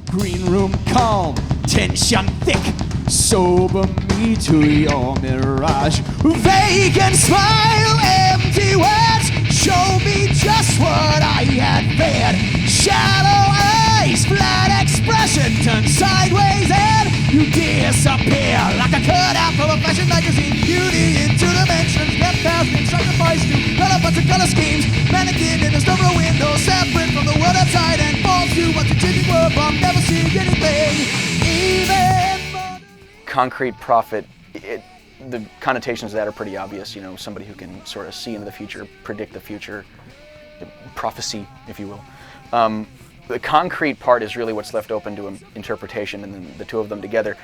Green room calm, tension thick. Sober me to your mirage. Vacant smile, empty words. Show me just what I had feared. Shallow eyes, flat expression, turn sideways and you disappear like a cutout from a fashion magazine. Beauty into dimensions, left out in sacrifice to relevance and color schemes. Mannequin in a store window, separate from the world outside and falls to what's a changing world from never seeing anything. Even Concrete Prophet, the connotations of that are pretty obvious. You know, somebody who can sort of see into the future, predict the future, prophecy, if you will. The concrete part is really what's left open to interpretation, and then the two of them together.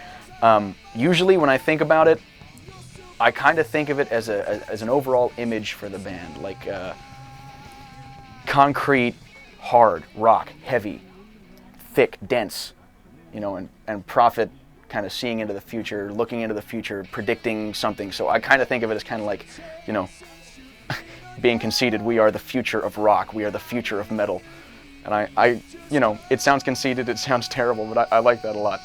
Usually when I think about it, I kind of think of it as an overall image for the band, like concrete, hard, rock, heavy, thick, dense, you know, and prophet, kind of seeing into the future, looking into the future, predicting something. So I kind of think of it as kind of like, you know, being conceited, we are the future of rock, we are the future of metal. And I you know, it sounds conceited, it sounds terrible, but I like that a lot.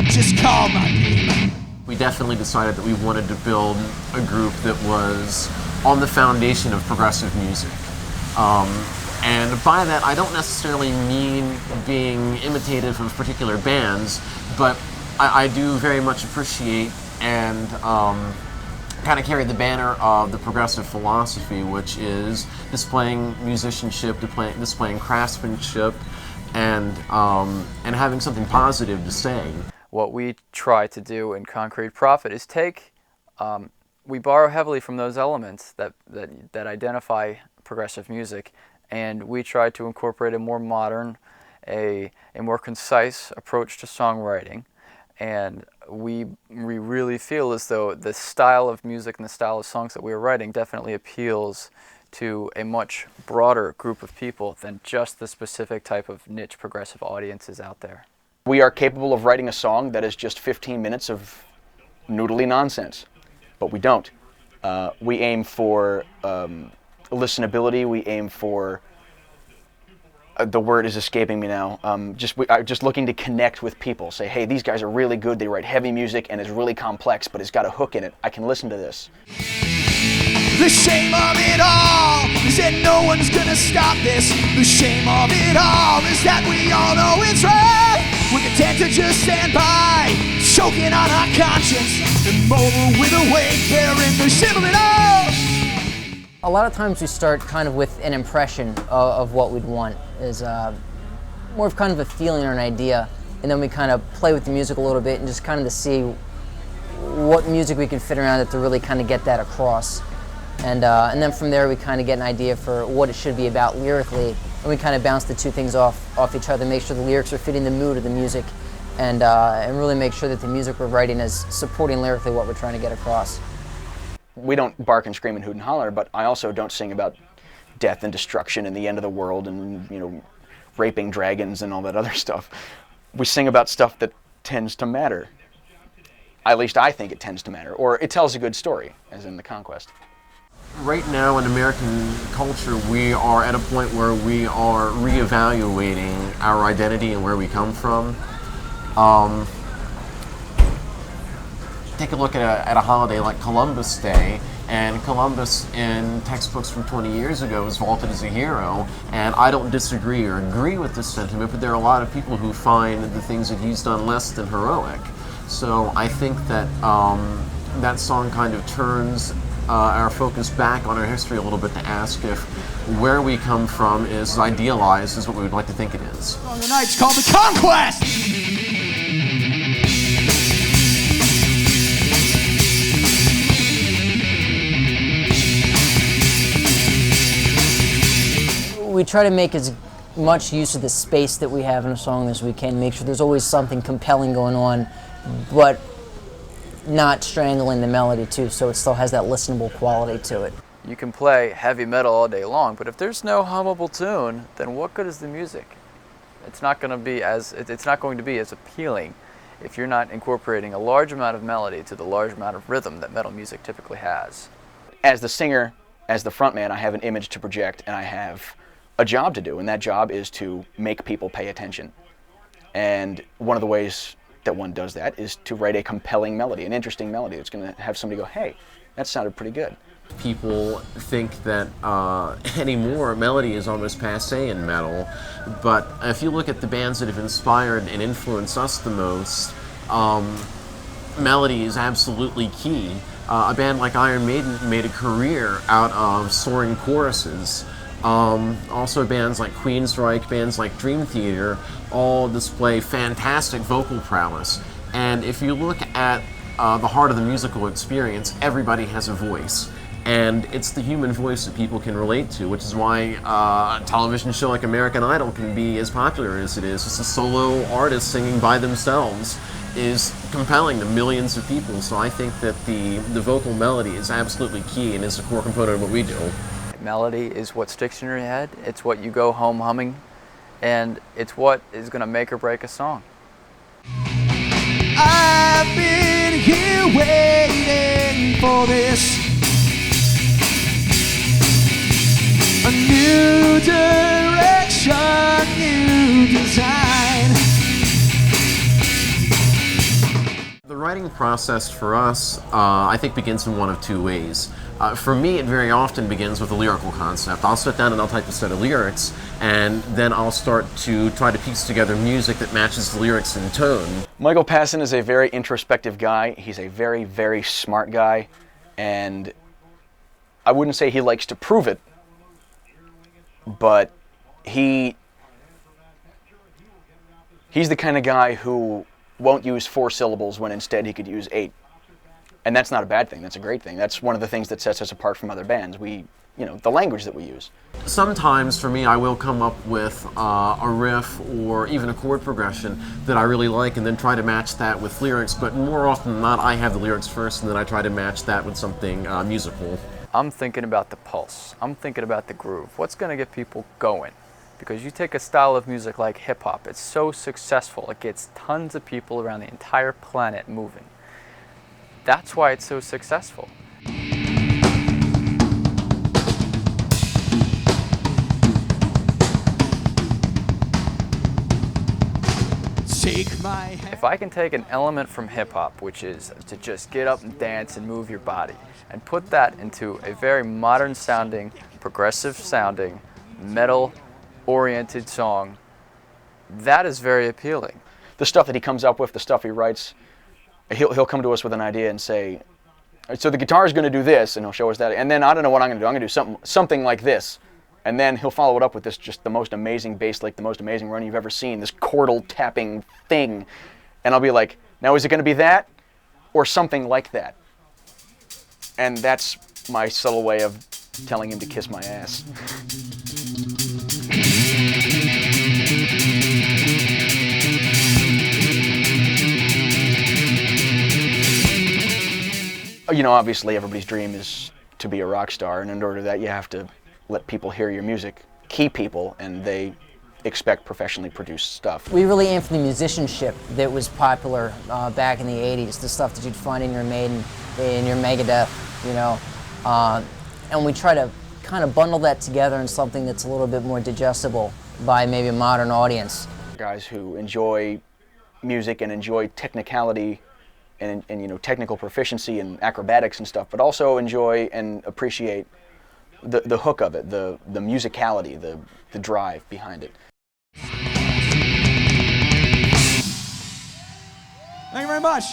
Just call my name. We definitely decided that we wanted to build a group that was on the foundation of progressive music. And by that, I don't necessarily mean being imitative of particular bands, but I do very much appreciate and kind of carry the banner of the progressive philosophy, which is displaying musicianship, displaying craftsmanship, and having something positive to say. What we try to do in Concrete Prophet is we borrow heavily from those elements that identify progressive music, and we try to incorporate a more modern, a more concise approach to songwriting. And we really feel as though the style of music and the style of songs that we are writing definitely appeals to a much broader group of people than just the specific type of niche progressive audiences out there. We are capable of writing a song that is just 15 minutes of noodly nonsense, but we don't. We aim for listenability, we aim for, the word is escaping me now, just looking to connect with people. Say, hey, these guys are really good, they write heavy music and it's really complex, but it's got a hook in it. I can listen to this. The shame of it all is that no one's gonna stop this. The shame of it all is that we all know it's right. We're content to just stand by, choking on our conscience, immortal with a weight, bearing the shame of it all. A lot of times we start kind of with an impression of what we'd want, is more of kind of a feeling or an idea, and then we kind of play with the music a little bit and just kind of to see what music we can fit around it to really kind of get that across. And then from there we kind of get an idea for what it should be about lyrically, and we kind of bounce the two things off each other, make sure the lyrics are fitting the mood of the music, and really make sure that the music we're writing is supporting lyrically what we're trying to get across. We don't bark and scream and hoot and holler, but I also don't sing about death and destruction and the end of the world and, you know, raping dragons and all that other stuff. We sing about stuff that tends to matter. At least I think it tends to matter, or it tells a good story, as in The Conquest. Right now in American culture, we are at a point where we are reevaluating our identity and where we come from. Take a look at a holiday like Columbus Day, and Columbus in textbooks from 20 years ago is vaulted as a hero, and I don't disagree or agree with this sentiment, but there are a lot of people who find the things that he's done less than heroic. So I think that that song kind of turns our focus back on our history a little bit to ask if where we come from is as idealized as what we would like to think it is. On the night's called The Conquest! We try to make as much use of the space that we have in a song as we can, make sure there's always something compelling going on, but not strangling the melody too, so it still has that listenable quality to it. You can play heavy metal all day long, but if there's no hummable tune, then what good is the music? It's not going to be as appealing if you're not incorporating a large amount of melody to the large amount of rhythm that metal music typically has. As the singer, as the frontman, I have an image to project and I have a job to do, and that job is to make people pay attention. And one of the ways that one does that is to write a compelling melody, an interesting melody that's going to have somebody go, hey, that sounded pretty good. People think that anymore melody is almost passé in metal, but if you look at the bands that have inspired and influenced us the most, melody is absolutely key. A band like Iron Maiden made a career out of soaring choruses. Also bands like Queensryche, bands like Dream Theater, all display fantastic vocal prowess. And if you look at the heart of the musical experience, everybody has a voice. And it's the human voice that people can relate to, which is why a television show like American Idol can be as popular as it is. It's a solo artist singing by themselves is compelling to millions of people. So I think that the vocal melody is absolutely key and is a core component of what we do. Melody is what sticks in your head, it's what you go home humming, and it's what is going to make or break a song. I've been here waiting for this. A new direction, new design. The writing process for us, I think, begins in one of two ways. For me, it very often begins with a lyrical concept. I'll sit down and I'll type a set of lyrics, and then I'll start to try to piece together music that matches the lyrics in tone. Michael Passon is a very introspective guy. He's a very, very smart guy, and I wouldn't say he likes to prove it, but he's the kind of guy who won't use 4 syllables when instead he could use 8. And that's not a bad thing, that's a great thing. That's one of the things that sets us apart from other bands. The language that we use. Sometimes, for me, I will come up with a riff or even a chord progression that I really like and then try to match that with lyrics, but more often than not, I have the lyrics first and then I try to match that with something musical. I'm thinking about the pulse. I'm thinking about the groove. What's going to get people going? Because you take a style of music like hip-hop, it's so successful, it gets tons of people around the entire planet moving. That's why it's so successful. Take my hand. If I can take an element from hip-hop, which is to just get up and dance and move your body, and put that into a very modern-sounding, progressive-sounding, metal-oriented song, that is very appealing. The stuff that he comes up with, the stuff he writes, he'll come to us with an idea and say, so the guitar is going to do this, and he'll show us that, and then I don't know what I'm going to do. I'm going to do something like this. And then he'll follow it up with this, just the most amazing bass lick, the most amazing run you've ever seen, this chordal tapping thing. And I'll be like, now is it going to be that or something like that? And that's my subtle way of telling him to kiss my ass. Obviously everybody's dream is to be a rock star, and in order to that you have to let people hear your music, key people, and they expect professionally produced stuff. We really aim for the musicianship that was popular back in the 80s, the stuff that you'd find in your Maiden, in your Megadeth, and we try to kind of bundle that together in something that's a little bit more digestible by maybe a modern audience. Guys who enjoy music and enjoy technicality and technical proficiency and acrobatics and stuff, but also enjoy and appreciate the hook of it, the musicality, the drive behind it. Thank you very much.